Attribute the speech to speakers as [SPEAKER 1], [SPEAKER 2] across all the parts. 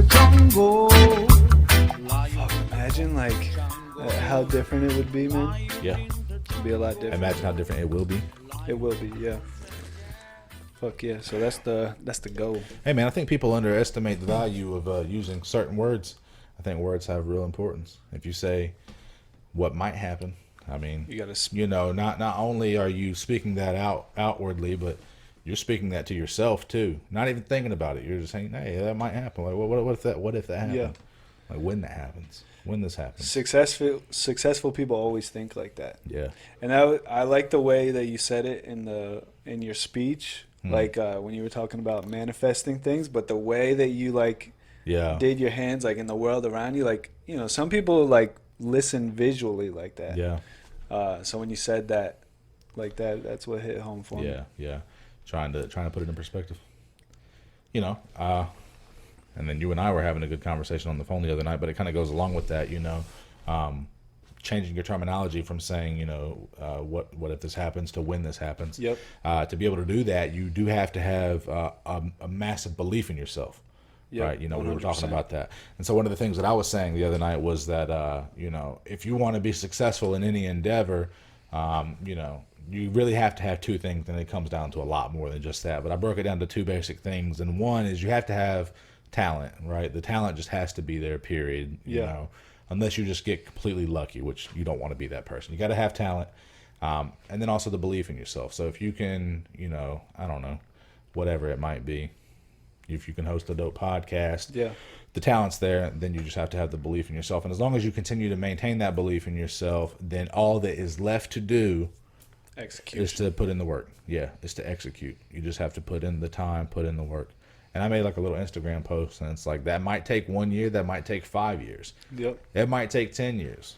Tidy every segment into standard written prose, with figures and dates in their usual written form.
[SPEAKER 1] Congo. Fuck, imagine like how different it would be, man.
[SPEAKER 2] Yeah.
[SPEAKER 1] It'd be a lot different.
[SPEAKER 2] Imagine how different it will be.
[SPEAKER 1] It will be, yeah. Fuck yeah. So that's the goal.
[SPEAKER 2] Hey, man, I think people underestimate the value of using certain words. I think words have real importance. If you say what might happen, I mean,
[SPEAKER 1] You gotta
[SPEAKER 2] you know, not only are you speaking that outwardly, but you're speaking that to yourself too. Not even thinking about it. You're just saying, hey, that might happen. Like, what if that happens?
[SPEAKER 1] Yeah.
[SPEAKER 2] Like when that happens, when this happens.
[SPEAKER 1] Successful people always think like that.
[SPEAKER 2] Yeah.
[SPEAKER 1] And I like the way that you said it in your speech, like when you were talking about manifesting things, but the way that you like did your hands like in the world around you, like, you know, some people like listen visually like that.
[SPEAKER 2] Yeah.
[SPEAKER 1] So when you said that like that, that's what hit home for me.
[SPEAKER 2] Yeah. Trying to put it in perspective. You know, and then you and I were having a good conversation on the phone the other night, but it kind of goes along with that, you know, changing your terminology from saying, you know, what if this happens to when this happens.
[SPEAKER 1] Yep.
[SPEAKER 2] To be able to do that, you do have to have a massive belief in yourself. Yep, right. You know, 100%. We were talking about that. And so one of the things that I was saying the other night was that, you know, if you want to be successful in any endeavor, you know, you really have to have two things, and it comes down to a lot more than just that. But I broke it down to two basic things. And one is you have to have talent, right? The talent just has to be there, period. You know, unless you just get completely lucky, which you don't want to be that person. You got to have talent. And then also the belief in yourself. So if you can, you know, I don't know, whatever it might be, if you can host a dope podcast, the talent's there, then you just have to have the belief in yourself. And as long as you continue to maintain that belief in yourself, then all that is left to do is to put in the work. Yeah, is to execute. You just have to put in the time, put in the work. And I made like a little Instagram post, and it's like, that might take 1 year, that might take 5 years.
[SPEAKER 1] Yep.
[SPEAKER 2] It might take 10 years.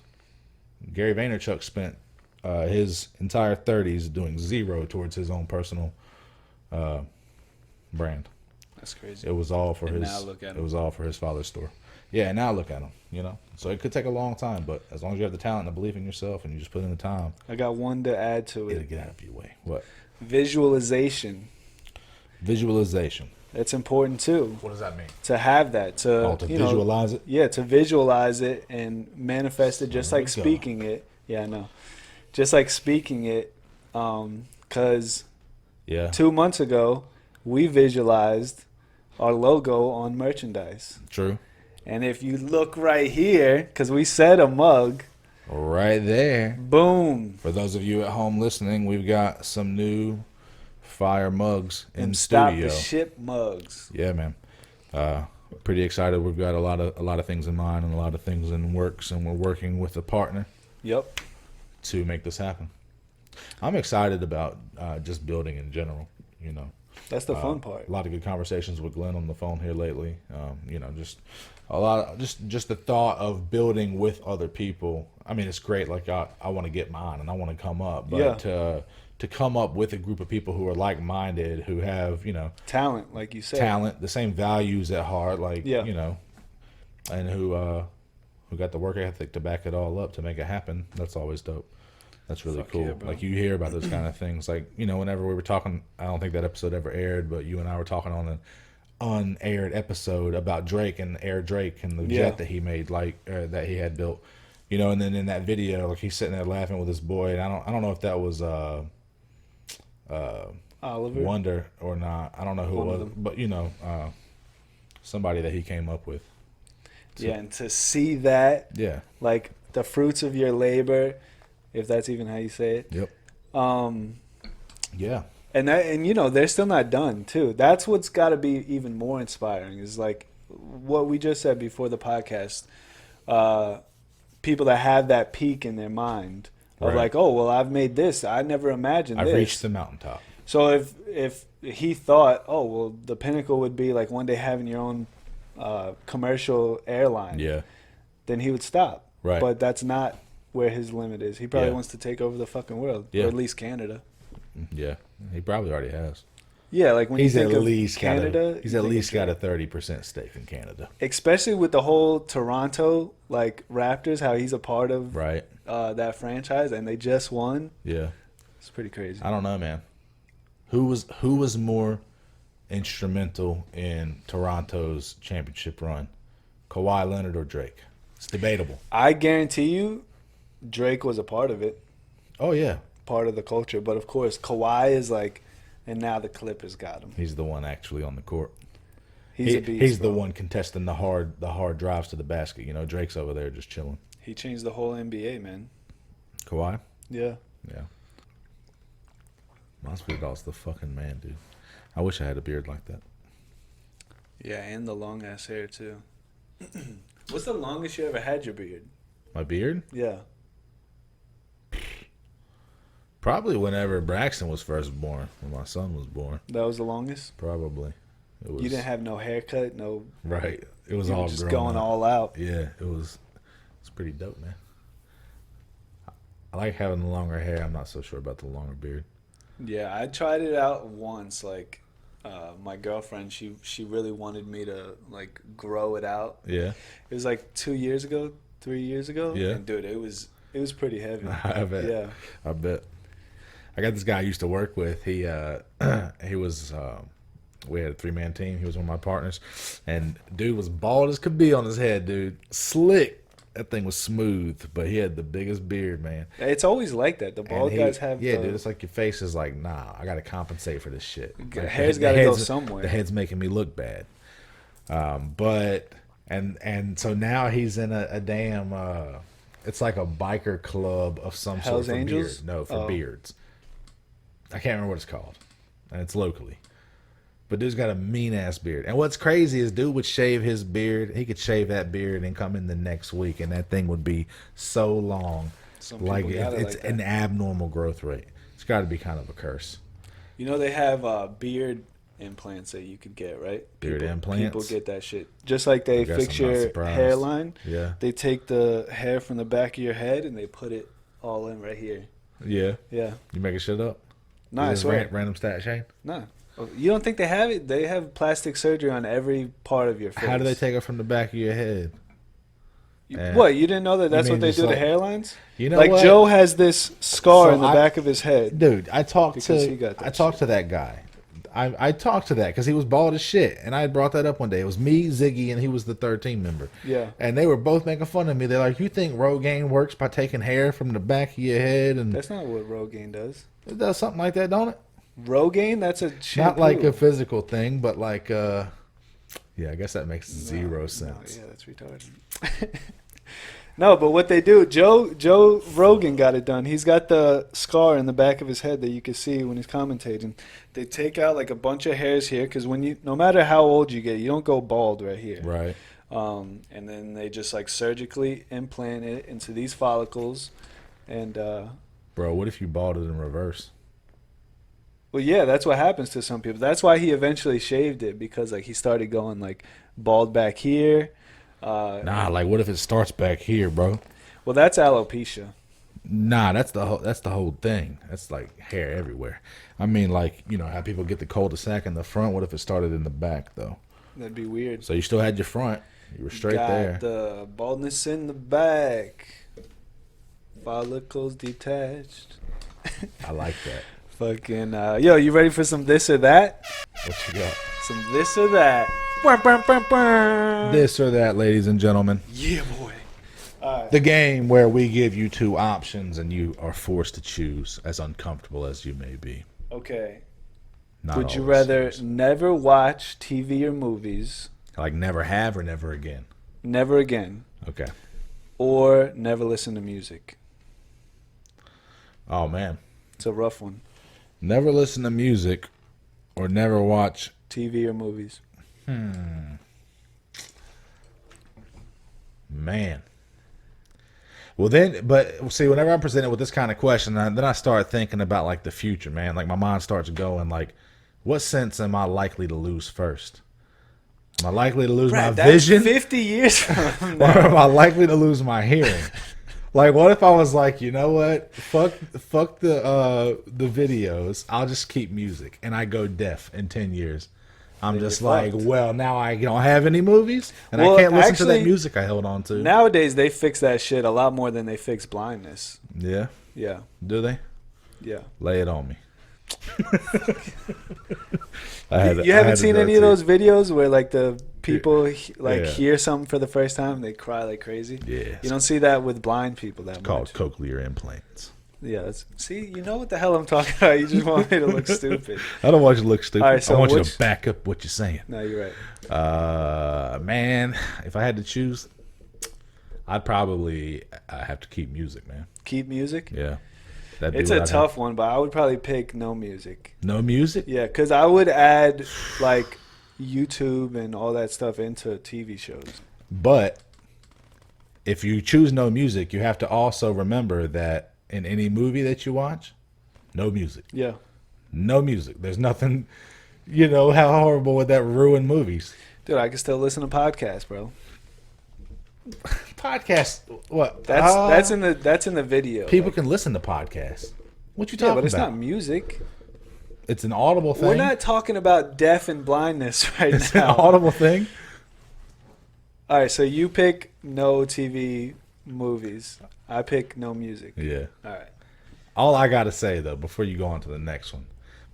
[SPEAKER 2] Gary Vaynerchuk spent his entire 30s doing zero towards his own personal brand.
[SPEAKER 1] That's crazy.
[SPEAKER 2] It was all for
[SPEAKER 1] and
[SPEAKER 2] his.
[SPEAKER 1] Now look at him.
[SPEAKER 2] It was all for his father's store. Yeah, and now look at him. You know, so it could take a long time, but as long as you have the talent and the belief in yourself, and you just put in the time,
[SPEAKER 1] I got one to add to it.
[SPEAKER 2] it'll get out of your way. What?
[SPEAKER 1] Visualization. That's important too.
[SPEAKER 2] What does that mean?
[SPEAKER 1] To have that, to
[SPEAKER 2] visualize it.
[SPEAKER 1] Yeah, to visualize it and manifest it, just like speaking it. Yeah, I know. Just like speaking it, because 2 months ago we visualized our logo on merchandise.
[SPEAKER 2] True.
[SPEAKER 1] And if you look right here, because we said a mug.
[SPEAKER 2] Right there.
[SPEAKER 1] Boom.
[SPEAKER 2] For those of you at home listening, we've got some new fire mugs in studio.
[SPEAKER 1] Stop the ship mugs.
[SPEAKER 2] Yeah, man. Pretty excited. We've got a lot of things in mind and a lot of things in works, and we're working with a partner.
[SPEAKER 1] Yep.
[SPEAKER 2] To make this happen. I'm excited about just building in general. You know.
[SPEAKER 1] That's the fun part.
[SPEAKER 2] A lot of good conversations with Glenn on the phone here lately. You know, just a lot, just the thought of building with other people. I mean, it's great. Like I want to get mine and I want to come up, but to come up with a group of people who are like-minded, who have, you know,
[SPEAKER 1] talent, like you said,
[SPEAKER 2] the same values at heart, like you know, and who got the work ethic to back it all up to make it happen. That's always dope. That's really cool.
[SPEAKER 1] Yeah,
[SPEAKER 2] like you hear about those kind of things. Like, you know, whenever we were talking, I don't think that episode ever aired, but you and I were talking on an unaired episode about Drake and Air Drake and the jet that he made, like that he had built. You know, and then in that video, like he's sitting there laughing with his boy, and I don't know if that was
[SPEAKER 1] Oliver
[SPEAKER 2] Wonder or not. I don't know who it was, but you know, somebody that he came up with.
[SPEAKER 1] So, yeah, and to see that, like the fruits of your labor. If that's even how you say it.
[SPEAKER 2] Yep. Yeah.
[SPEAKER 1] And you know, they're still not done too. That's what's got to be even more inspiring is like what we just said before the podcast. People that have that peak in their mind of like, oh, well, I've made this. I never imagined this.
[SPEAKER 2] I've reached the mountaintop.
[SPEAKER 1] So if he thought, oh, well, the pinnacle would be like one day having your own commercial airline.
[SPEAKER 2] Yeah.
[SPEAKER 1] Then he would stop.
[SPEAKER 2] Right.
[SPEAKER 1] But that's not where his limit is. He probably wants to take over the fucking world, or at least Canada.
[SPEAKER 2] Yeah, he probably already has.
[SPEAKER 1] Yeah, like when
[SPEAKER 2] he's
[SPEAKER 1] you think
[SPEAKER 2] at
[SPEAKER 1] of
[SPEAKER 2] least
[SPEAKER 1] Canada,
[SPEAKER 2] he's at least got a 30% stake in Canada.
[SPEAKER 1] Especially with the whole Toronto like Raptors, how he's a part of that franchise, and they just won.
[SPEAKER 2] Yeah,
[SPEAKER 1] it's pretty crazy.
[SPEAKER 2] I don't know, man. Who was more instrumental in Toronto's championship run? Kawhi Leonard or Drake. It's debatable.
[SPEAKER 1] I guarantee you, Drake was a part of it,
[SPEAKER 2] Oh yeah,
[SPEAKER 1] part of the culture. But of course, Kawhi is like, and now the Clippers got him.
[SPEAKER 2] he's the one actually on the court.
[SPEAKER 1] He's a beast.
[SPEAKER 2] He's the
[SPEAKER 1] bro.
[SPEAKER 2] one contesting the hard drives to the basket. You know, Drake's over there just chilling.
[SPEAKER 1] He changed the whole NBA, man.
[SPEAKER 2] Kawhi.
[SPEAKER 1] Yeah.
[SPEAKER 2] Yeah. Masvidal's the fucking man, dude. I wish I had a beard like that.
[SPEAKER 1] Yeah, and the long ass hair too. What's the longest you ever had your beard?
[SPEAKER 2] My beard?
[SPEAKER 1] Yeah.
[SPEAKER 2] Probably whenever Braxton was first born, when my son was born.
[SPEAKER 1] That was the longest?
[SPEAKER 2] Probably. It was,
[SPEAKER 1] You didn't have no haircut, no.
[SPEAKER 2] right. It was
[SPEAKER 1] You were
[SPEAKER 2] all
[SPEAKER 1] just
[SPEAKER 2] grown
[SPEAKER 1] going
[SPEAKER 2] up.
[SPEAKER 1] all out.
[SPEAKER 2] Yeah, it's pretty dope, man. I like having the longer hair. I'm not so sure about the longer beard.
[SPEAKER 1] Yeah, I tried it out once. Like, my girlfriend, she really wanted me to like grow it out.
[SPEAKER 2] Yeah.
[SPEAKER 1] It was like 2 years ago, 3 years ago.
[SPEAKER 2] Yeah.
[SPEAKER 1] And dude, it was pretty heavy.
[SPEAKER 2] I bet.
[SPEAKER 1] Yeah.
[SPEAKER 2] I bet. I got this guy I used to work with. He was we had a 3-man team. He was one of my partners, and dude was bald as could be on his head, dude. Slick. That thing was smooth, but he had the biggest beard, man.
[SPEAKER 1] It's always like that. The bald guys have.
[SPEAKER 2] Yeah, dude. It's like your face is like, nah. I got to compensate for this shit. Like,
[SPEAKER 1] Hair's
[SPEAKER 2] the
[SPEAKER 1] got to go
[SPEAKER 2] head's-
[SPEAKER 1] somewhere.
[SPEAKER 2] The head's making me look bad. But so now he's in a damn. It's like a biker club of some
[SPEAKER 1] Hell's
[SPEAKER 2] sort for
[SPEAKER 1] Angels?
[SPEAKER 2] beard. No, for
[SPEAKER 1] Oh.
[SPEAKER 2] beards. I can't remember what it's called, and it's locally. But dude's got a mean ass beard. And what's crazy is dude would shave his beard. He could shave that beard and come in the next week, and that thing would be so long.
[SPEAKER 1] Some
[SPEAKER 2] Like
[SPEAKER 1] people got it
[SPEAKER 2] it's
[SPEAKER 1] like that.
[SPEAKER 2] an abnormal growth rate. It's got to be kind of a curse.
[SPEAKER 1] You know they have beard implants that you could get, right?
[SPEAKER 2] Beard
[SPEAKER 1] People
[SPEAKER 2] implants?
[SPEAKER 1] get that shit. Just like they
[SPEAKER 2] I guess
[SPEAKER 1] fix
[SPEAKER 2] I'm not
[SPEAKER 1] your
[SPEAKER 2] surprised.
[SPEAKER 1] hairline.
[SPEAKER 2] Yeah.
[SPEAKER 1] They take the hair from the back of your head and they put it all in right here.
[SPEAKER 2] Yeah.
[SPEAKER 1] Yeah.
[SPEAKER 2] You making shit up?
[SPEAKER 1] No, I
[SPEAKER 2] Is this
[SPEAKER 1] swear.
[SPEAKER 2] Random stat, Shane?
[SPEAKER 1] No. Oh, you don't think they have it? They have plastic surgery on every part of your face.
[SPEAKER 2] How do they take it from the back of your head?
[SPEAKER 1] What? You didn't know that that's
[SPEAKER 2] mean
[SPEAKER 1] what they
[SPEAKER 2] just
[SPEAKER 1] do to
[SPEAKER 2] like-
[SPEAKER 1] hairlines?
[SPEAKER 2] You know
[SPEAKER 1] like
[SPEAKER 2] what?
[SPEAKER 1] Joe has this scar
[SPEAKER 2] So
[SPEAKER 1] in the back of his head.
[SPEAKER 2] Dude, I talked
[SPEAKER 1] Because he got that
[SPEAKER 2] to that guy. I talked to that because he was bald as shit, and I had brought that up one day. It was me, Ziggy, and he was the third team member.
[SPEAKER 1] Yeah.
[SPEAKER 2] And they were both making fun of me. They're like, "You think Rogaine works by taking hair from the back of your head?" And
[SPEAKER 1] That's not what Rogaine does.
[SPEAKER 2] it does something like that, don't it?
[SPEAKER 1] Rogaine? That's a shampoo.
[SPEAKER 2] Not like a physical thing, but like, yeah, I guess that makes zero sense.
[SPEAKER 1] No, yeah, that's retarded. No, but what they do, Joe Rogan got it done. He's got the scar in the back of his head that you can see when he's commentating. They take out like a bunch of hairs here because no matter how old you get, you don't go bald right here.
[SPEAKER 2] Right.
[SPEAKER 1] And then they just like surgically implant it into these follicles, and
[SPEAKER 2] Bro, what if you bald it in reverse?
[SPEAKER 1] well, yeah, that's what happens to some people. That's why he eventually shaved it because like he started going like bald back here.
[SPEAKER 2] Nah, like what if it starts back here, bro?
[SPEAKER 1] Well, that's alopecia.
[SPEAKER 2] Nah, that's the whole thing. That's like hair everywhere. I mean, like, you know how people get the cul-de-sac in the front. What if it started in the back though?
[SPEAKER 1] That'd be weird.
[SPEAKER 2] So you still had your front. You were straight
[SPEAKER 1] Got
[SPEAKER 2] there.
[SPEAKER 1] the baldness in the back. Follicles detached.
[SPEAKER 2] I like that.
[SPEAKER 1] Fucking yo, you ready for some this or that?
[SPEAKER 2] What you got?
[SPEAKER 1] Some this or that.
[SPEAKER 2] This or that, ladies and gentlemen.
[SPEAKER 1] Yeah, boy.
[SPEAKER 2] The game where we give you two options and you are forced to choose, as uncomfortable as you may be.
[SPEAKER 1] Okay.
[SPEAKER 2] Not
[SPEAKER 1] Would you
[SPEAKER 2] always
[SPEAKER 1] rather
[SPEAKER 2] serious.
[SPEAKER 1] never watch TV or movies,
[SPEAKER 2] Like never have or never again?
[SPEAKER 1] never again,
[SPEAKER 2] Okay.
[SPEAKER 1] or never listen to music?
[SPEAKER 2] Oh man.
[SPEAKER 1] It's a rough one.
[SPEAKER 2] Never listen to music or never watch.
[SPEAKER 1] TV or movies.
[SPEAKER 2] Man. Well then, but see, whenever I'm presented with this kind of question, then I start thinking about like the future, man. Like my mind starts going like, what sense am I likely to lose first? Am I likely to lose my
[SPEAKER 1] Brad, that's
[SPEAKER 2] vision?
[SPEAKER 1] 50 years from
[SPEAKER 2] Or
[SPEAKER 1] now.
[SPEAKER 2] am I likely to lose my hearing? Like, what if I was like, you know what? Fuck the videos. I'll just keep music, and I go deaf in 10 years. I'm
[SPEAKER 1] Then
[SPEAKER 2] just
[SPEAKER 1] you're
[SPEAKER 2] like,
[SPEAKER 1] fucked.
[SPEAKER 2] well, now I don't have any movies, and
[SPEAKER 1] Well,
[SPEAKER 2] I can't listen to that
[SPEAKER 1] actually,
[SPEAKER 2] music I held on to.
[SPEAKER 1] Nowadays, they fix that shit a lot more than they fix blindness.
[SPEAKER 2] Yeah,
[SPEAKER 1] Yeah.
[SPEAKER 2] do they?
[SPEAKER 1] Yeah.
[SPEAKER 2] Lay it on me.
[SPEAKER 1] You haven't seen any of those videos where like the people like
[SPEAKER 2] Yeah.
[SPEAKER 1] hear something for the first time and they cry like crazy.
[SPEAKER 2] Yeah.
[SPEAKER 1] You don't see that with blind people that
[SPEAKER 2] Called
[SPEAKER 1] much.
[SPEAKER 2] cochlear implants.
[SPEAKER 1] Yeah, see, you know what the hell I'm talking about. You just want me to look stupid.
[SPEAKER 2] I don't want you to look stupid.
[SPEAKER 1] All right, so
[SPEAKER 2] I want you
[SPEAKER 1] which-
[SPEAKER 2] to back up what you're saying.
[SPEAKER 1] No, you're right.
[SPEAKER 2] Man, if I had to choose, I'd probably have to keep music, man.
[SPEAKER 1] Keep music.
[SPEAKER 2] Yeah. That'd be
[SPEAKER 1] It's
[SPEAKER 2] what
[SPEAKER 1] a
[SPEAKER 2] I'd
[SPEAKER 1] tough one, but I would probably pick no music.
[SPEAKER 2] have. No music?
[SPEAKER 1] Yeah, because I would add like YouTube and all that stuff into TV shows.
[SPEAKER 2] But if you choose no music, you have to also remember that in any movie that you watch, no music.
[SPEAKER 1] Yeah.
[SPEAKER 2] No music. There's nothing, how horrible would that ruin movies?
[SPEAKER 1] Dude, I can still listen to podcasts, bro.
[SPEAKER 2] Podcast, what?
[SPEAKER 1] That's in the video.
[SPEAKER 2] People
[SPEAKER 1] like,
[SPEAKER 2] can listen to podcasts. What you
[SPEAKER 1] yeah,
[SPEAKER 2] talking
[SPEAKER 1] but it's
[SPEAKER 2] about?
[SPEAKER 1] not music.
[SPEAKER 2] It's an audible thing.
[SPEAKER 1] We're not talking about deaf and blindness right
[SPEAKER 2] It's an
[SPEAKER 1] now.
[SPEAKER 2] audible thing.
[SPEAKER 1] All right, so you pick no TV movies. I pick no music.
[SPEAKER 2] Yeah.
[SPEAKER 1] All right.
[SPEAKER 2] All I gotta say though, before you go on to the next one,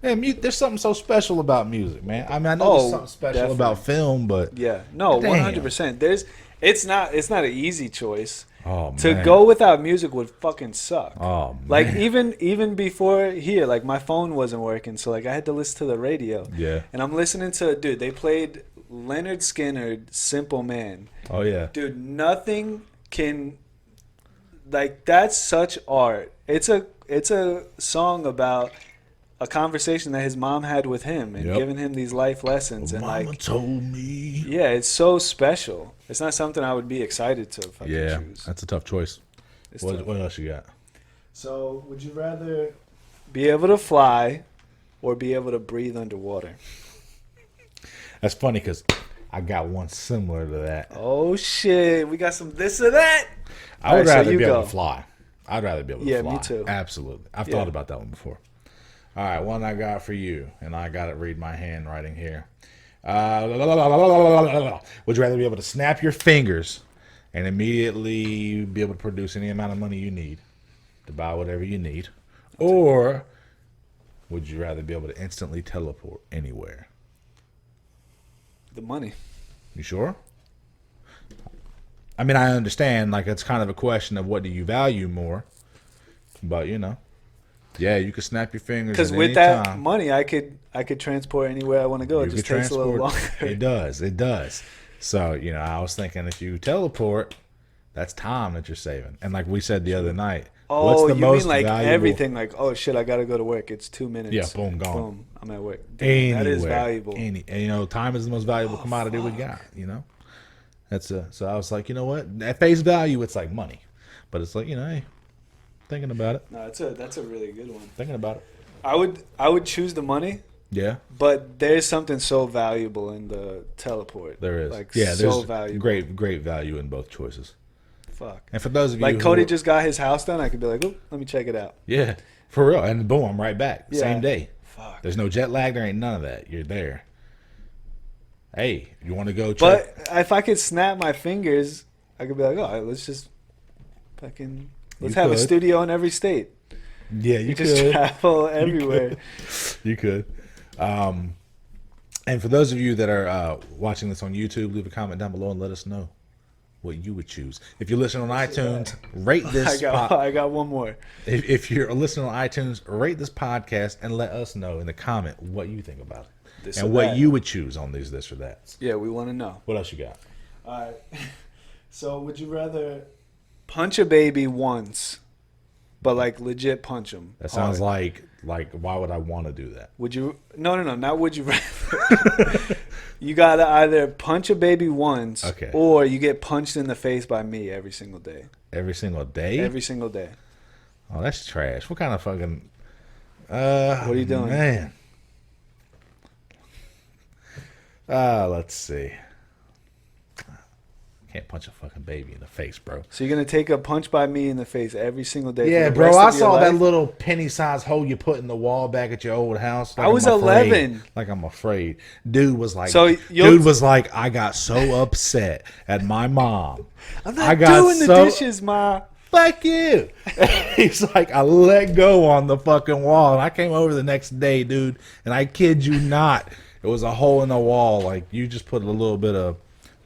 [SPEAKER 2] man, there's something so special about music, man. I mean, I know there's something special
[SPEAKER 1] definitely.
[SPEAKER 2] about film, but
[SPEAKER 1] Yeah. No,
[SPEAKER 2] Damn.
[SPEAKER 1] 100%. It's not an easy choice.
[SPEAKER 2] oh man,
[SPEAKER 1] To go without music would fucking suck.
[SPEAKER 2] oh man,
[SPEAKER 1] Like even before here, like my phone wasn't working, so like I had to listen to the radio.
[SPEAKER 2] yeah,
[SPEAKER 1] And I'm listening to dude, they played Leonard Skinner, Simple Man.
[SPEAKER 2] oh yeah,
[SPEAKER 1] Dude, nothing can like that's such art. It's a song about a conversation that his mom had with him and
[SPEAKER 2] Yep.
[SPEAKER 1] giving him these life lessons and
[SPEAKER 2] Mama
[SPEAKER 1] like
[SPEAKER 2] told me.
[SPEAKER 1] yeah, it's so special. It's not something I would be excited to fucking
[SPEAKER 2] Yeah,
[SPEAKER 1] choose.
[SPEAKER 2] that's a tough choice.
[SPEAKER 1] It's
[SPEAKER 2] What,
[SPEAKER 1] tough.
[SPEAKER 2] what else you got?
[SPEAKER 1] So, would you rather be able to fly or be able to breathe underwater?
[SPEAKER 2] That's funny because I got one similar to that.
[SPEAKER 1] Oh shit, we got some this or that.
[SPEAKER 2] I would
[SPEAKER 1] Alright, so
[SPEAKER 2] rather
[SPEAKER 1] you
[SPEAKER 2] be able
[SPEAKER 1] go.
[SPEAKER 2] to fly. I'd rather be able to
[SPEAKER 1] Yeah,
[SPEAKER 2] fly.
[SPEAKER 1] me too.
[SPEAKER 2] Absolutely. I've
[SPEAKER 1] Yeah.
[SPEAKER 2] thought about that one before. All right, one I got for you, and I got to read my handwriting here. Would you rather be able to snap your fingers and immediately be able to produce any amount of money you need to buy whatever you need? Or would you rather be able to instantly teleport anywhere?
[SPEAKER 1] The money.
[SPEAKER 2] You sure? I mean, I understand, like, it's kind of a question of what do you value more. But, yeah, you could snap your fingers
[SPEAKER 1] Because
[SPEAKER 2] at
[SPEAKER 1] with
[SPEAKER 2] any
[SPEAKER 1] that
[SPEAKER 2] time.
[SPEAKER 1] money, I could transport anywhere I want to go. It
[SPEAKER 2] You
[SPEAKER 1] just
[SPEAKER 2] could
[SPEAKER 1] takes a little
[SPEAKER 2] transport.
[SPEAKER 1] longer.
[SPEAKER 2] It does. So, I was thinking if you teleport, that's time that you're saving. And like we said the other night,
[SPEAKER 1] Oh,
[SPEAKER 2] what's the
[SPEAKER 1] you
[SPEAKER 2] most
[SPEAKER 1] mean like
[SPEAKER 2] valuable?
[SPEAKER 1] everything? Like, oh shit, I gotta go to work. It's 2 minutes.
[SPEAKER 2] Yeah, boom, gone.
[SPEAKER 1] Boom, I'm at work. Damn, that is
[SPEAKER 2] Anywhere.
[SPEAKER 1] valuable.
[SPEAKER 2] And, time is the most valuable
[SPEAKER 1] Oh,
[SPEAKER 2] commodity we
[SPEAKER 1] fuck.
[SPEAKER 2] got, So I was like, you know what? At face value, it's like money. But it's like, hey, thinking about it.
[SPEAKER 1] No, that's a really good one.
[SPEAKER 2] Thinking about it.
[SPEAKER 1] I would choose the money,
[SPEAKER 2] Yeah,
[SPEAKER 1] but there's something so valuable in the teleport.
[SPEAKER 2] there is.
[SPEAKER 1] Like
[SPEAKER 2] Yeah,
[SPEAKER 1] so
[SPEAKER 2] there's
[SPEAKER 1] valuable.
[SPEAKER 2] great value in both choices.
[SPEAKER 1] Fuck.
[SPEAKER 2] And for those of you
[SPEAKER 1] Like
[SPEAKER 2] who
[SPEAKER 1] Cody
[SPEAKER 2] are-
[SPEAKER 1] just got his house done. I could be like, oh, let me check it out.
[SPEAKER 2] Yeah, for real. And boom, I'm right back.
[SPEAKER 1] Yeah.
[SPEAKER 2] Same day.
[SPEAKER 1] Fuck.
[SPEAKER 2] There's no jet lag. There ain't none of that. You're there. Hey, you want to go check?
[SPEAKER 1] But if I could snap my fingers, I could be like, oh, let's just fucking let's
[SPEAKER 2] You
[SPEAKER 1] have a
[SPEAKER 2] could.
[SPEAKER 1] studio in every state.
[SPEAKER 2] Yeah, you
[SPEAKER 1] You just
[SPEAKER 2] could.
[SPEAKER 1] travel everywhere.
[SPEAKER 2] You could. And for those of you that are watching this on YouTube, leave a comment down below and let us know what you would choose. If you're listening on iTunes, rate this.
[SPEAKER 1] I got one more.
[SPEAKER 2] If you're listening on iTunes, rate this podcast and let us know in the comment what you think about it
[SPEAKER 1] This
[SPEAKER 2] and
[SPEAKER 1] or
[SPEAKER 2] what
[SPEAKER 1] that.
[SPEAKER 2] you would choose on these this or that.
[SPEAKER 1] Yeah, we want to know.
[SPEAKER 2] What else you got?
[SPEAKER 1] All right. So, would you rather punch a baby once, but like legit punch him?
[SPEAKER 2] That sounds like why would I want to do that?
[SPEAKER 1] Would you? No, not would you rather. You gotta either punch a baby once,
[SPEAKER 2] Okay.
[SPEAKER 1] or you get punched in the face by me every single day.
[SPEAKER 2] Every single day?
[SPEAKER 1] Every single day.
[SPEAKER 2] Oh, that's trash. What kind of fucking
[SPEAKER 1] What are you doing?
[SPEAKER 2] Man. Let's see. Can't punch a fucking baby in the face, bro.
[SPEAKER 1] So you're gonna take a punch by me in the face every single day?
[SPEAKER 2] Yeah,
[SPEAKER 1] for the
[SPEAKER 2] bro.
[SPEAKER 1] rest
[SPEAKER 2] I
[SPEAKER 1] of your
[SPEAKER 2] saw that
[SPEAKER 1] life?
[SPEAKER 2] little penny-sized hole you put in the wall back at your old house.
[SPEAKER 1] I was
[SPEAKER 2] I'm afraid.
[SPEAKER 1] 11.
[SPEAKER 2] Like I'm afraid. Dude was like,
[SPEAKER 1] So you'll-
[SPEAKER 2] dude was like, I got so upset at my mom.
[SPEAKER 1] I'm not
[SPEAKER 2] I got
[SPEAKER 1] doing the
[SPEAKER 2] so-
[SPEAKER 1] dishes, ma.
[SPEAKER 2] Fuck you. He's like, I let go on the fucking wall. And I came over the next day, dude, and I kid you not, it was a hole in the wall. Like you just put a little bit of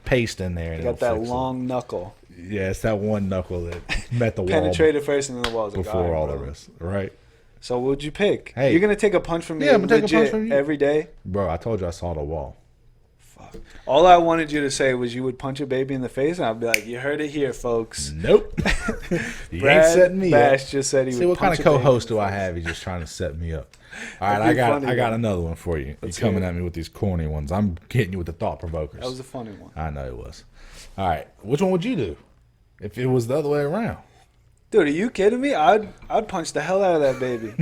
[SPEAKER 2] paste in there, and
[SPEAKER 1] Got that
[SPEAKER 2] fix
[SPEAKER 1] long knuckle.
[SPEAKER 2] it. Yeah, it's that one knuckle that met the wall
[SPEAKER 1] Penetrated first and then the walls.
[SPEAKER 2] before all
[SPEAKER 1] bro.
[SPEAKER 2] the rest. Right?
[SPEAKER 1] So what would you pick?
[SPEAKER 2] Hey.
[SPEAKER 1] You're gonna take a punch from me
[SPEAKER 2] Yeah, I'm gonna take a
[SPEAKER 1] legit
[SPEAKER 2] punch from you.
[SPEAKER 1] every day?
[SPEAKER 2] Bro, I told you I saw the wall.
[SPEAKER 1] Fuck. All I wanted you to say was you would punch a baby in the face, and I'd be like, "You heard it here, folks."
[SPEAKER 2] Nope. You
[SPEAKER 1] Brad
[SPEAKER 2] ain't setting me
[SPEAKER 1] Bash
[SPEAKER 2] up.
[SPEAKER 1] just said he
[SPEAKER 2] See
[SPEAKER 1] would
[SPEAKER 2] what kind
[SPEAKER 1] punch
[SPEAKER 2] of
[SPEAKER 1] a baby
[SPEAKER 2] co-host
[SPEAKER 1] in
[SPEAKER 2] do
[SPEAKER 1] the
[SPEAKER 2] I
[SPEAKER 1] face.
[SPEAKER 2] have? He's just trying to set me up. All right,
[SPEAKER 1] That'd be
[SPEAKER 2] I
[SPEAKER 1] funny,
[SPEAKER 2] got
[SPEAKER 1] though.
[SPEAKER 2] another one for you.
[SPEAKER 1] Let's
[SPEAKER 2] You're coming
[SPEAKER 1] hear it.
[SPEAKER 2] at me with these corny ones. I'm getting you with the thought provokers.
[SPEAKER 1] That was a funny one.
[SPEAKER 2] I know it was. All right, which one would you do if it was the other way around?
[SPEAKER 1] Dude, are you kidding me? I'd punch the hell out of that baby.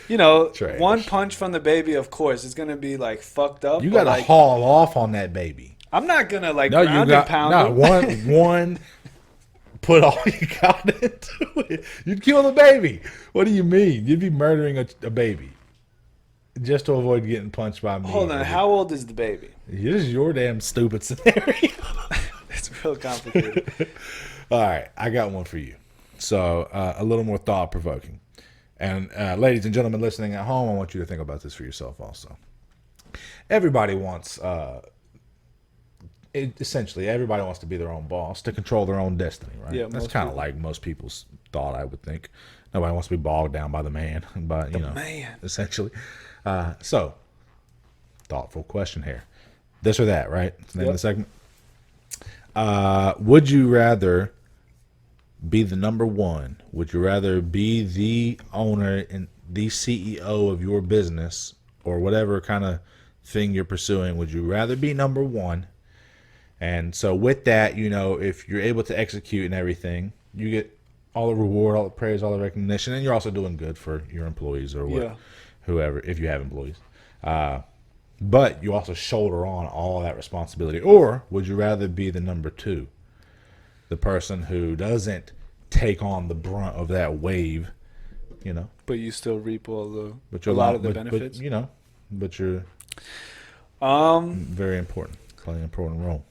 [SPEAKER 1] You know,
[SPEAKER 2] Trash.
[SPEAKER 1] one punch from the baby, of course, it's gonna be like fucked up.
[SPEAKER 2] You
[SPEAKER 1] but,
[SPEAKER 2] got to
[SPEAKER 1] like,
[SPEAKER 2] haul off on that baby.
[SPEAKER 1] I'm not gonna like
[SPEAKER 2] No, you
[SPEAKER 1] ground
[SPEAKER 2] got
[SPEAKER 1] and pound
[SPEAKER 2] no
[SPEAKER 1] him.
[SPEAKER 2] one. Put all you got into it. You'd kill the baby. What do you mean? You'd be murdering a baby just to avoid getting punched by me.
[SPEAKER 1] Hold on, how old is the baby?
[SPEAKER 2] This is your damn stupid scenario.
[SPEAKER 1] It's real complicated.
[SPEAKER 2] All right, I got one for you. So a little more thought provoking. And ladies and gentlemen listening at home, I want you to think about this for yourself also. Everybody wants, essentially, everybody wants to be their own boss, to control their own destiny, right?
[SPEAKER 1] Yeah,
[SPEAKER 2] That's
[SPEAKER 1] most
[SPEAKER 2] kind of
[SPEAKER 1] people.
[SPEAKER 2] like most people's thought, I would think. Nobody wants to be bogged down by the man, by
[SPEAKER 1] man.
[SPEAKER 2] essentially. So, thoughtful question here. This or that, right? It's the name of the segment. Would you rather be the number one? Would you rather be the owner and the CEO of your business or whatever kind of thing you're pursuing? Would you rather be number one? And so with that, if you're able to execute and everything, you get all the reward, all the praise, all the recognition, and you're also doing good for your employees or
[SPEAKER 1] Yeah.
[SPEAKER 2] whoever, if you have employees. But you also shoulder on all that responsibility. Or would you rather be the number two? The person who doesn't take on the brunt of that wave,
[SPEAKER 1] But you still reap all the
[SPEAKER 2] but
[SPEAKER 1] a lot of the benefits.
[SPEAKER 2] But you're
[SPEAKER 1] Um,
[SPEAKER 2] very important, playing an important role.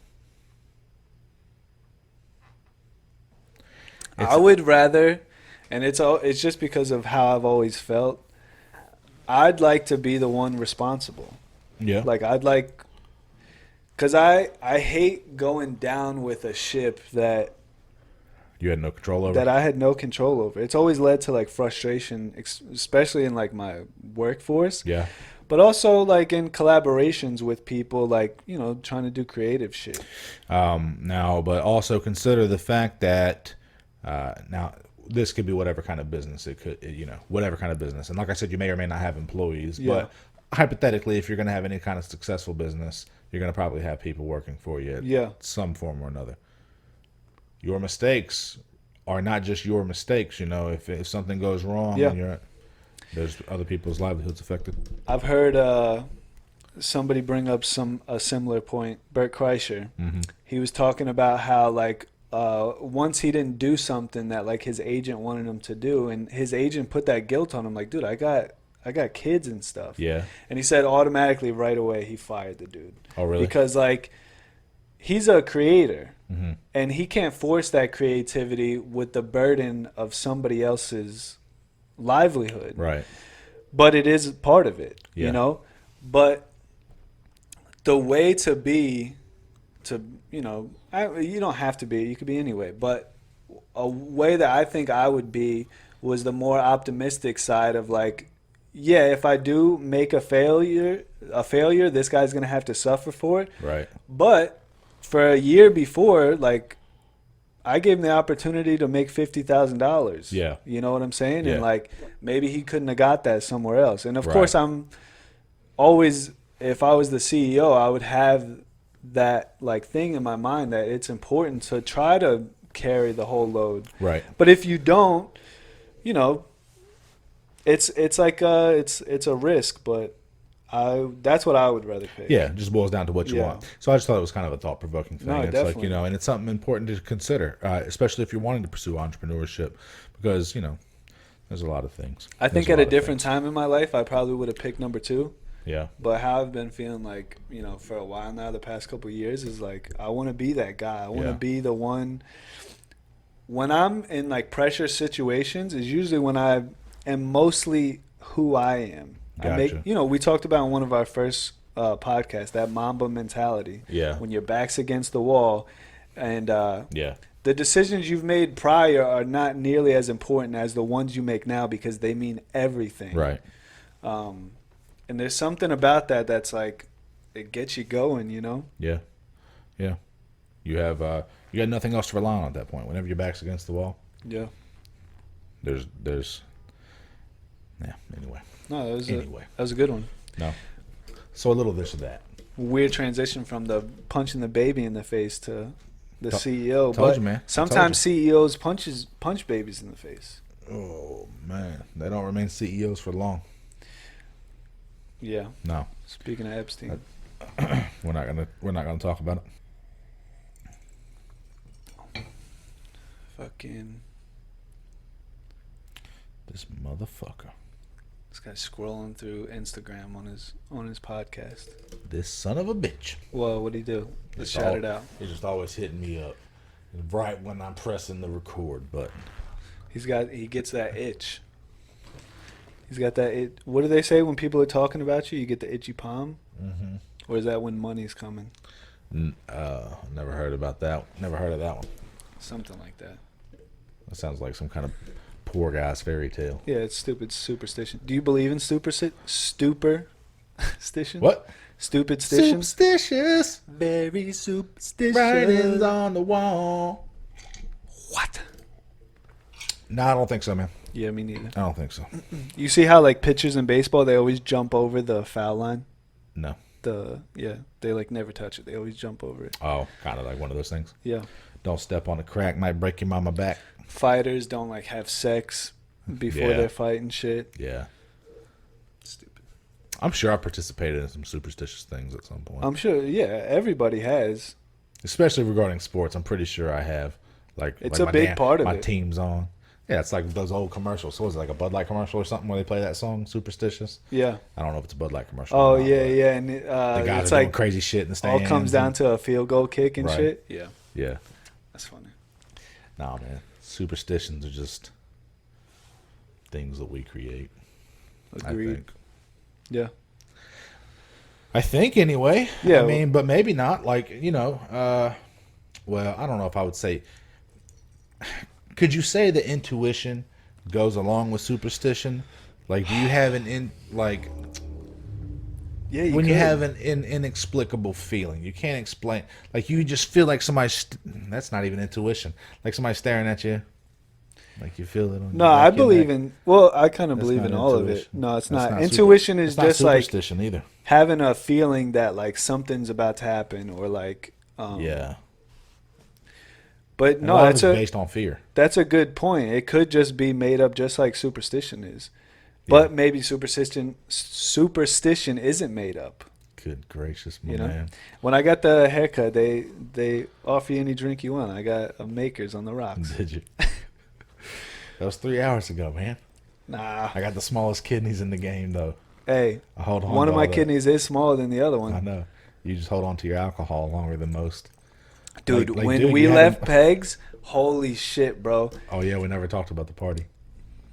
[SPEAKER 1] I would rather, and it's just because of how I've always felt. I'd like to be the one responsible.
[SPEAKER 2] Yeah.
[SPEAKER 1] Like I'd like, cause I hate going down with a ship that
[SPEAKER 2] You had no control over it?
[SPEAKER 1] I had no control over. It's always led to like frustration, especially in like my workforce.
[SPEAKER 2] Yeah.
[SPEAKER 1] But also like in collaborations with people, like trying to do creative shit.
[SPEAKER 2] Now, but also consider the fact that now this could be whatever kind of business it could, whatever kind of business. And like I said, you may or may not have employees,
[SPEAKER 1] Yeah.
[SPEAKER 2] but hypothetically, if you're going to have any kind of successful business, you're going to probably have people working for you
[SPEAKER 1] Yeah.
[SPEAKER 2] some form or another. Your mistakes are not just your mistakes. If something goes wrong,
[SPEAKER 1] Yeah.
[SPEAKER 2] there's other people's livelihoods affected.
[SPEAKER 1] I've heard somebody bring up a similar point. Bert Kreischer.
[SPEAKER 2] Mm-hmm.
[SPEAKER 1] He was talking about how like once he didn't do something that like his agent wanted him to do, and his agent put that guilt on him. Like, dude, I got kids and stuff.
[SPEAKER 2] Yeah.
[SPEAKER 1] And he said automatically right away he fired the dude.
[SPEAKER 2] Oh, really?
[SPEAKER 1] Because like he's a creator.
[SPEAKER 2] Mm-hmm.
[SPEAKER 1] And he can't force that creativity with the burden of somebody else's livelihood.
[SPEAKER 2] Right.
[SPEAKER 1] But it is part of it,
[SPEAKER 2] Yeah.
[SPEAKER 1] But the way to be, you don't have to be, you could be anyway. But a way that I think I would be was the more optimistic side of like, yeah, if I do make a failure, this guy's going to have to suffer for it.
[SPEAKER 2] Right.
[SPEAKER 1] But for a year before, like, I gave him the opportunity to make $50,000.
[SPEAKER 2] Yeah.
[SPEAKER 1] You know what I'm saying?
[SPEAKER 2] Yeah.
[SPEAKER 1] And like maybe he couldn't have got that somewhere else. And of
[SPEAKER 2] Right.
[SPEAKER 1] course, I'm always, if I was the CEO, I would have that like thing in my mind that it's important to try to carry the whole load.
[SPEAKER 2] Right.
[SPEAKER 1] But if you don't, it's like it's a risk, but that's what I would rather pick.
[SPEAKER 2] Yeah, it just boils down to what you
[SPEAKER 1] Yeah.
[SPEAKER 2] want. So I just thought it was kind of a thought-provoking thing.
[SPEAKER 1] No,
[SPEAKER 2] It's
[SPEAKER 1] definitely.
[SPEAKER 2] like, and it's something important to consider, especially if you're wanting to pursue entrepreneurship, because, there's a lot of things.
[SPEAKER 1] I think
[SPEAKER 2] There's
[SPEAKER 1] at a
[SPEAKER 2] lot of
[SPEAKER 1] different
[SPEAKER 2] things.
[SPEAKER 1] time in my life, I probably would have picked number 2.
[SPEAKER 2] Yeah.
[SPEAKER 1] But how I've been feeling like, for a while now, the past couple of years, is like, I want to be that guy. I want to
[SPEAKER 2] Yeah.
[SPEAKER 1] be the one. When I'm in like pressure situations, is usually when I am mostly who I am. I make,
[SPEAKER 2] Gotcha.
[SPEAKER 1] we talked about in one of our first podcast, that Mamba mentality.
[SPEAKER 2] Yeah.
[SPEAKER 1] When your back's against the wall, and
[SPEAKER 2] Yeah.
[SPEAKER 1] the decisions you've made prior are not nearly as important as the ones you make now because they mean everything.
[SPEAKER 2] Right.
[SPEAKER 1] And there's something about that that's like, it gets you going, you know?
[SPEAKER 2] Yeah. Yeah. You have you got nothing else to rely on at that point. Whenever your back's against the wall,
[SPEAKER 1] Yeah.
[SPEAKER 2] there's yeah. Anyway.
[SPEAKER 1] No, that was
[SPEAKER 2] Anyway.
[SPEAKER 1] that was a good one.
[SPEAKER 2] No. So a little this or that.
[SPEAKER 1] Weird transition from the punching the baby in the face to the CEO.
[SPEAKER 2] Told
[SPEAKER 1] But
[SPEAKER 2] you, man.
[SPEAKER 1] sometimes CEOs punch babies in the face.
[SPEAKER 2] Oh man, they don't remain CEOs for long.
[SPEAKER 1] Yeah.
[SPEAKER 2] No,
[SPEAKER 1] Speaking of Epstein.
[SPEAKER 2] we're not gonna talk about it.
[SPEAKER 1] Fucking
[SPEAKER 2] This motherfucker.
[SPEAKER 1] this guy's scrolling through Instagram on his podcast.
[SPEAKER 2] This son of a bitch.
[SPEAKER 1] Well, what'd he do? Let's shout it out.
[SPEAKER 2] He's just always hitting me up right when I'm pressing the record button.
[SPEAKER 1] He gets that itch. He's got that it. What do they say when people are talking about you? You get the itchy palm?
[SPEAKER 2] Mm-hmm.
[SPEAKER 1] Or is that when money's coming?
[SPEAKER 2] Never heard about that. Never heard of that one.
[SPEAKER 1] Something like that.
[SPEAKER 2] That sounds like some kind of poor guy's fairy tale.
[SPEAKER 1] Yeah, it's stupid superstition. Do you believe in superstition?
[SPEAKER 2] What?
[SPEAKER 1] Stupid stition?
[SPEAKER 2] Superstitious.
[SPEAKER 1] Very superstitious.
[SPEAKER 2] Writings on the wall.
[SPEAKER 1] What?
[SPEAKER 2] No, I don't think so, man.
[SPEAKER 1] Yeah, me neither.
[SPEAKER 2] I don't think so.
[SPEAKER 1] You see how like pitchers in baseball, they always jump over the foul line?
[SPEAKER 2] No.
[SPEAKER 1] They like never touch it. They always jump over it.
[SPEAKER 2] Oh, kind of like one of those things.
[SPEAKER 1] Yeah.
[SPEAKER 2] Don't step on a crack, might break your mama back.
[SPEAKER 1] Fighters don't like have sex before
[SPEAKER 2] Yeah.
[SPEAKER 1] they're fighting shit.
[SPEAKER 2] Yeah.
[SPEAKER 1] Stupid.
[SPEAKER 2] I'm sure I participated in some superstitious things at some point.
[SPEAKER 1] I'm sure, yeah, everybody has.
[SPEAKER 2] Especially regarding sports, I'm pretty sure I have. Like
[SPEAKER 1] It's
[SPEAKER 2] like
[SPEAKER 1] a big part of
[SPEAKER 2] my
[SPEAKER 1] it.
[SPEAKER 2] team's on. Yeah, it's like those old commercials. So was it like a Bud Light commercial or something where they play that song, Superstitious?
[SPEAKER 1] Yeah.
[SPEAKER 2] I don't know if it's a Bud Light commercial.
[SPEAKER 1] Oh,
[SPEAKER 2] or not,
[SPEAKER 1] yeah,
[SPEAKER 2] but
[SPEAKER 1] yeah. And
[SPEAKER 2] The guys
[SPEAKER 1] it's
[SPEAKER 2] are doing
[SPEAKER 1] like
[SPEAKER 2] crazy shit in the
[SPEAKER 1] all
[SPEAKER 2] stands.
[SPEAKER 1] comes down
[SPEAKER 2] and-
[SPEAKER 1] to a field goal kick and
[SPEAKER 2] Right.
[SPEAKER 1] shit. Yeah.
[SPEAKER 2] Yeah.
[SPEAKER 1] That's funny.
[SPEAKER 2] Nah, man. Superstitions are just things that we create.
[SPEAKER 1] Agreed.
[SPEAKER 2] I think.
[SPEAKER 1] Yeah.
[SPEAKER 2] I think anyway.
[SPEAKER 1] Yeah.
[SPEAKER 2] I mean, but maybe not. Like, you know, well, I don't know if I would say. Could you say that intuition goes along with superstition? Like, do you have
[SPEAKER 1] Yeah, you
[SPEAKER 2] when
[SPEAKER 1] could.
[SPEAKER 2] you have an inexplicable feeling, you can't explain. Like, you just feel like somebody's. That's not even intuition. Like somebody's staring at you. Like you feel it on.
[SPEAKER 1] No,
[SPEAKER 2] your
[SPEAKER 1] I
[SPEAKER 2] back of your
[SPEAKER 1] believe
[SPEAKER 2] neck.
[SPEAKER 1] in. Well, I kind of
[SPEAKER 2] That's
[SPEAKER 1] believe
[SPEAKER 2] not
[SPEAKER 1] in all of it.
[SPEAKER 2] intuition.
[SPEAKER 1] No, it's
[SPEAKER 2] That's
[SPEAKER 1] not.
[SPEAKER 2] super-
[SPEAKER 1] Intuition is
[SPEAKER 2] it's not
[SPEAKER 1] just like
[SPEAKER 2] superstition either.
[SPEAKER 1] having a feeling that like something's about to happen, or like.
[SPEAKER 2] Yeah.
[SPEAKER 1] But
[SPEAKER 2] And a
[SPEAKER 1] no,
[SPEAKER 2] lot of
[SPEAKER 1] that's
[SPEAKER 2] it's
[SPEAKER 1] a
[SPEAKER 2] based on fear.
[SPEAKER 1] that's a good point. It could just be made up, just like superstition is. But maybe superstition isn't made up.
[SPEAKER 2] Good gracious, my
[SPEAKER 1] You know?
[SPEAKER 2] man.
[SPEAKER 1] When I got the haircut, they offer you any drink you want. I got a Maker's on the rocks.
[SPEAKER 2] Did you? That was 3 hours ago, man.
[SPEAKER 1] Nah.
[SPEAKER 2] I got the smallest kidneys in the game, though.
[SPEAKER 1] Hey,
[SPEAKER 2] I hold on.
[SPEAKER 1] one
[SPEAKER 2] to
[SPEAKER 1] of my
[SPEAKER 2] all that.
[SPEAKER 1] kidneys is smaller than the other
[SPEAKER 2] I
[SPEAKER 1] one.
[SPEAKER 2] know. You just hold on to your alcohol longer than most.
[SPEAKER 1] Dude,
[SPEAKER 2] Like,
[SPEAKER 1] when
[SPEAKER 2] dude,
[SPEAKER 1] we
[SPEAKER 2] you
[SPEAKER 1] left
[SPEAKER 2] haven't-
[SPEAKER 1] Pegs, holy shit, bro.
[SPEAKER 2] Oh yeah, we never talked about the party.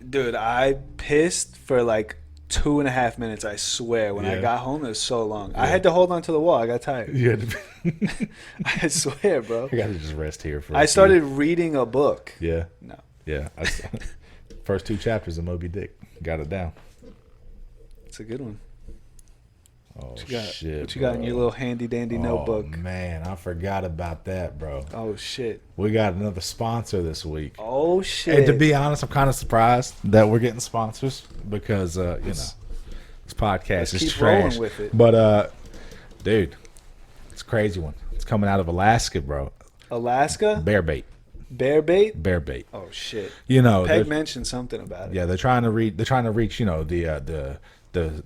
[SPEAKER 1] Dude, I pissed for like 2.5 minutes, I swear. When I
[SPEAKER 2] Yeah.
[SPEAKER 1] got home, it was so long. I
[SPEAKER 2] Yeah.
[SPEAKER 1] had to hold on to the wall. I got tired.
[SPEAKER 2] You had to
[SPEAKER 1] I swear, bro.
[SPEAKER 2] I got to just rest here for. a
[SPEAKER 1] I
[SPEAKER 2] few-
[SPEAKER 1] started reading a book.
[SPEAKER 2] Yeah,
[SPEAKER 1] No.
[SPEAKER 2] yeah. First 2 chapters of Moby Dick. Got it down.
[SPEAKER 1] It's a good one.
[SPEAKER 2] Oh
[SPEAKER 1] What you got,
[SPEAKER 2] shit!
[SPEAKER 1] what you got in your
[SPEAKER 2] bro.
[SPEAKER 1] little handy dandy notebook?
[SPEAKER 2] Oh man, I forgot about that, bro.
[SPEAKER 1] Oh, shit.
[SPEAKER 2] We got another sponsor this week.
[SPEAKER 1] Oh, shit.
[SPEAKER 2] And to be honest, I'm kind of surprised that we're getting sponsors because you know this podcast
[SPEAKER 1] let's
[SPEAKER 2] is
[SPEAKER 1] keep
[SPEAKER 2] trash.
[SPEAKER 1] rolling with it.
[SPEAKER 2] But dude, it's a crazy one. It's coming out of Alaska, bro.
[SPEAKER 1] Alaska?
[SPEAKER 2] Bear bait.
[SPEAKER 1] Bear bait?
[SPEAKER 2] Bear bait.
[SPEAKER 1] Oh, shit.
[SPEAKER 2] You know,
[SPEAKER 1] Peg
[SPEAKER 2] they're-
[SPEAKER 1] mentioned something about it.
[SPEAKER 2] yeah, they're trying to reach. They're trying to reach. You know, the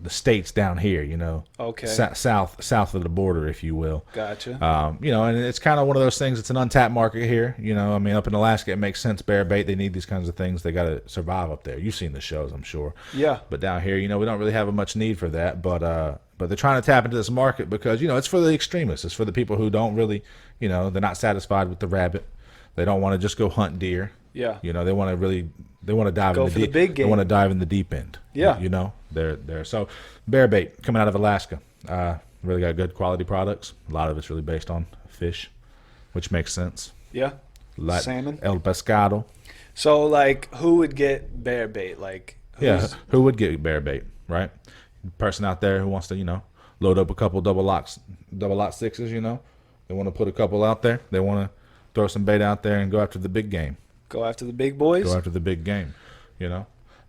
[SPEAKER 2] states down here. You know,
[SPEAKER 1] Okay.
[SPEAKER 2] south of the border, if you will.
[SPEAKER 1] Gotcha.
[SPEAKER 2] You know, and it's kind of one of those things. It's an untapped market here. You know, I mean, up in Alaska, it makes sense. Bear bait, they need these kinds of things. They got to survive up there. You've seen the shows, I'm sure.
[SPEAKER 1] Yeah.
[SPEAKER 2] But down here, you know, we don't really have a much need for that. But they're trying to tap into this market because, you know, it's for the extremists. It's for the people who don't really, you know, they're not satisfied with the rabbit. They don't want to just go hunt deer.
[SPEAKER 1] Yeah.
[SPEAKER 2] You know, they want to dive
[SPEAKER 1] Go
[SPEAKER 2] in the
[SPEAKER 1] for the
[SPEAKER 2] deep.
[SPEAKER 1] big
[SPEAKER 2] They want to
[SPEAKER 1] game.
[SPEAKER 2] dive in the deep end.
[SPEAKER 1] Yeah.
[SPEAKER 2] You know, they're so bear bait coming out of Alaska. Really got good quality products. A lot of it's really based on fish, which makes sense.
[SPEAKER 1] Yeah.
[SPEAKER 2] Like
[SPEAKER 1] Salmon.
[SPEAKER 2] El Pescado.
[SPEAKER 1] So, like, who would get bear bait? Like,
[SPEAKER 2] Yeah, who would get bear bait, right? Person out there who wants to, load up a couple double lock sixes, They want to put a couple out there. They want to throw some bait out there and go after the big game.
[SPEAKER 1] Go after the big boys?
[SPEAKER 2] Go after the big game,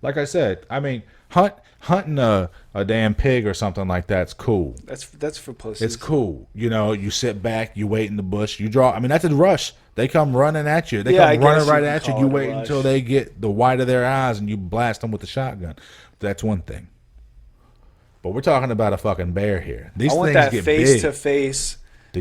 [SPEAKER 2] Like I said, I mean, hunting a damn pig or something like that's cool.
[SPEAKER 1] That's for pussies.
[SPEAKER 2] It's cool. You sit back, you wait in the bush, you draw. I mean, that's a rush. They come running at you. They come running right at you. You wait until they get the white of their eyes and you blast them with the shotgun. That's one thing. But we're talking about a fucking bear here. These
[SPEAKER 1] I want
[SPEAKER 2] things
[SPEAKER 1] that
[SPEAKER 2] get
[SPEAKER 1] face-to-face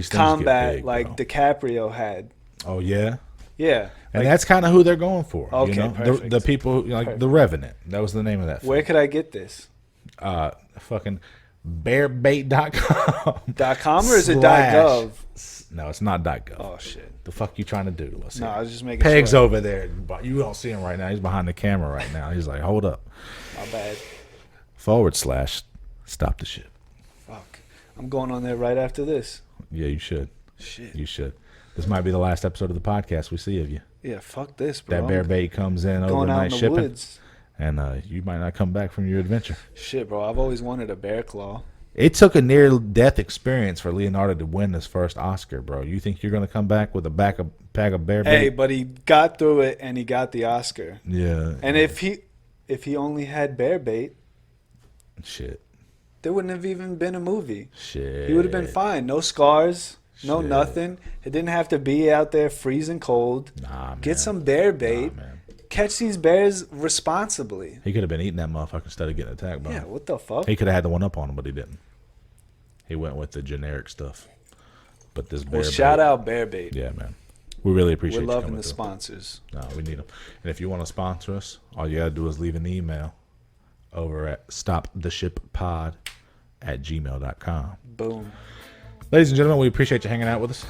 [SPEAKER 1] combat
[SPEAKER 2] big,
[SPEAKER 1] like DiCaprio had.
[SPEAKER 2] Oh, yeah?
[SPEAKER 1] Yeah.
[SPEAKER 2] And that's kind of who they're going for.
[SPEAKER 1] Okay, perfect.
[SPEAKER 2] The people, The Revenant. That was the name of that film.
[SPEAKER 1] Where could I get this?
[SPEAKER 2] Fucking bearbait.com.
[SPEAKER 1] .com or is it .gov?
[SPEAKER 2] No, it's not .gov.
[SPEAKER 1] Oh, shit.
[SPEAKER 2] The fuck you trying to do to us?
[SPEAKER 1] No, I was just making
[SPEAKER 2] Peg's
[SPEAKER 1] sure.
[SPEAKER 2] over there. You don't see him right now. He's behind the camera right now. He's like, hold up.
[SPEAKER 1] My bad.
[SPEAKER 2] / stop the ship.
[SPEAKER 1] Fuck. I'm going on there right after this.
[SPEAKER 2] Yeah, you should.
[SPEAKER 1] Shit.
[SPEAKER 2] You should. This might be the last episode of the podcast we see of you.
[SPEAKER 1] Yeah, fuck this, bro.
[SPEAKER 2] That bear bait comes in
[SPEAKER 1] going out
[SPEAKER 2] overnight
[SPEAKER 1] in the
[SPEAKER 2] shipping.
[SPEAKER 1] woods.
[SPEAKER 2] And you might not come back from your adventure.
[SPEAKER 1] Shit, bro. I've always wanted a bear claw.
[SPEAKER 2] It took a near-death experience for Leonardo to win his first Oscar, bro. You think you're going to come back with a pack of bear bait?
[SPEAKER 1] Hey, but he got through it and he got the Oscar.
[SPEAKER 2] Yeah.
[SPEAKER 1] And if he only had bear bait,
[SPEAKER 2] shit.
[SPEAKER 1] there wouldn't have even been a movie.
[SPEAKER 2] Shit.
[SPEAKER 1] He would have been fine. No scars, no
[SPEAKER 2] Shit.
[SPEAKER 1] nothing. It didn't have to be out there freezing cold.
[SPEAKER 2] Nah, man.
[SPEAKER 1] Get some bear bait.
[SPEAKER 2] Nah, man.
[SPEAKER 1] Catch these bears responsibly.
[SPEAKER 2] He could have been eating that motherfucker instead of getting attacked by
[SPEAKER 1] Yeah,
[SPEAKER 2] him.
[SPEAKER 1] what the fuck?
[SPEAKER 2] He could have had the one up on him, but he didn't. He went with the generic stuff. But this bear
[SPEAKER 1] Well, shout
[SPEAKER 2] bait,
[SPEAKER 1] out bear bait.
[SPEAKER 2] Yeah, man. We really appreciate
[SPEAKER 1] We're
[SPEAKER 2] you
[SPEAKER 1] loving
[SPEAKER 2] coming
[SPEAKER 1] the
[SPEAKER 2] through.
[SPEAKER 1] sponsors.
[SPEAKER 2] No, we need them. And if you want to sponsor us, all you got to do is leave an email over at stoptheshippod@gmail.com.
[SPEAKER 1] Boom.
[SPEAKER 2] Ladies and gentlemen, we appreciate you hanging out with us.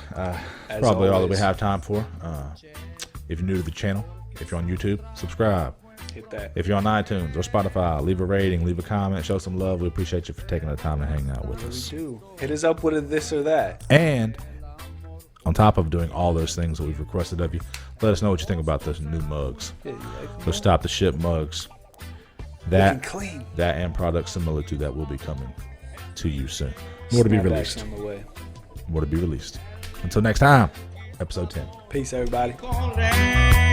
[SPEAKER 1] As
[SPEAKER 2] Probably all that we
[SPEAKER 1] always.
[SPEAKER 2] have time for. If you're new to the channel, if you're on YouTube, subscribe.
[SPEAKER 1] Hit that.
[SPEAKER 2] If you're on iTunes or Spotify, leave a rating, leave a comment, show some love. We appreciate you for taking the time to hang out with
[SPEAKER 1] We
[SPEAKER 2] us.
[SPEAKER 1] do. Hit us up with a this or that.
[SPEAKER 2] And on top of doing all those things that we've requested of you, let us know what you think about those new mugs.
[SPEAKER 1] Yeah, you like
[SPEAKER 2] The Stop the Ship mugs.
[SPEAKER 1] looking clean.
[SPEAKER 2] That and products similar to that will be coming to you soon. More to be
[SPEAKER 1] Snapbacks
[SPEAKER 2] released.
[SPEAKER 1] on the way.
[SPEAKER 2] More to be released. Until next time, episode 10.
[SPEAKER 1] Peace, everybody.
[SPEAKER 3] Corre.